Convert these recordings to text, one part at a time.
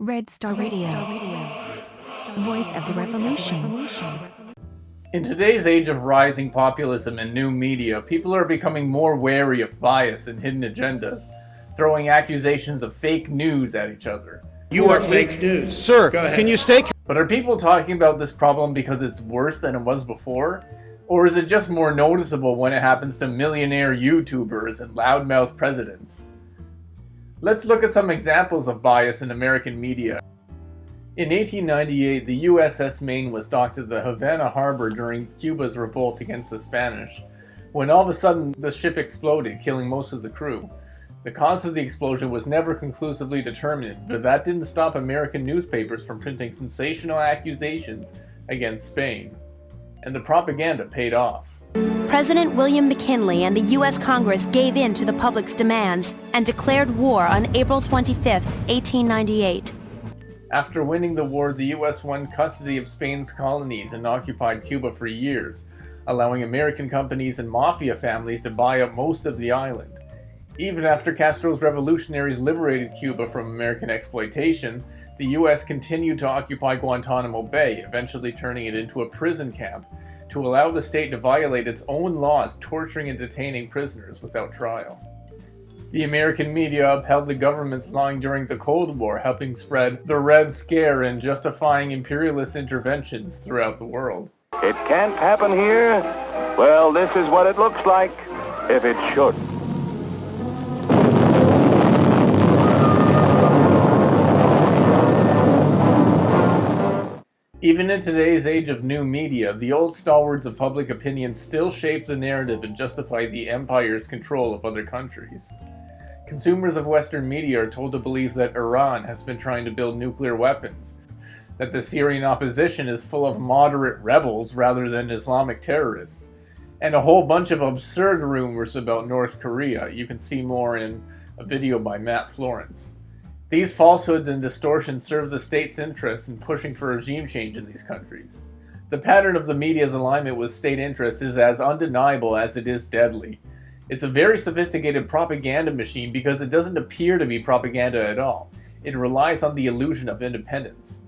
Red Star Radio. Voice of the revolution. In today's age of rising populism and new media, people are becoming more wary of bias and hidden agendas, throwing accusations of fake news at each other. You are fake news. Sir, Go ahead. can you stay? But are people talking about this problem because it's worse than it was before? Or is it just more noticeable when it happens to millionaire YouTubers and loudmouth presidents? Let's look at some examples of bias in American media. In 1898, the USS Maine was docked at the Havana harbor during Cuba's revolt against the Spanish, when all of a sudden the ship exploded, killing most of the crew. The cause of the explosion was never conclusively determined, but that didn't stop American newspapers from printing sensational accusations against Spain. And the propaganda paid off. President William McKinley and the U.S. Congress gave in to the public's demands and declared war on April 25, 1898. After winning the war, the U.S. won custody of Spain's colonies and occupied Cuba for years, allowing American companies and mafia families to buy up most of the island. Even after Castro's revolutionaries liberated Cuba from American exploitation, the U.S. continued to occupy Guantanamo Bay, eventually turning it into a prison camp, to allow the state to violate its own laws, torturing and detaining prisoners without trial. The American media upheld the government's line during the Cold War, helping spread the Red Scare and justifying imperialist interventions throughout the world. It can't happen here? Well, this is what it looks like if it should. Even in today's age of new media, the old stalwarts of public opinion still shape the narrative and justify the empire's control of other countries. Consumers of Western media are told to believe that Iran has been trying to build nuclear weapons, that the Syrian opposition is full of moderate rebels rather than Islamic terrorists, and a whole bunch of absurd rumors about North Korea. You can see more in a video by Matt Florence. These falsehoods and distortions serve the state's interests in pushing for regime change in these countries. The pattern of the media's alignment with state interests is as undeniable as it is deadly. It's a very sophisticated propaganda machine because it doesn't appear to be propaganda at all. It relies on the illusion of independence.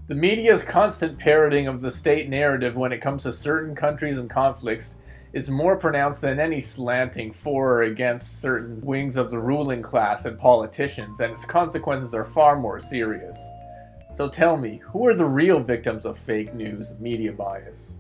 The media's constant parroting of the state narrative when it comes to certain countries and conflicts is more pronounced than any slanting for or against certain wings of the ruling class and politicians, and its consequences are far more serious. So tell me, who are the real victims of fake news and media bias?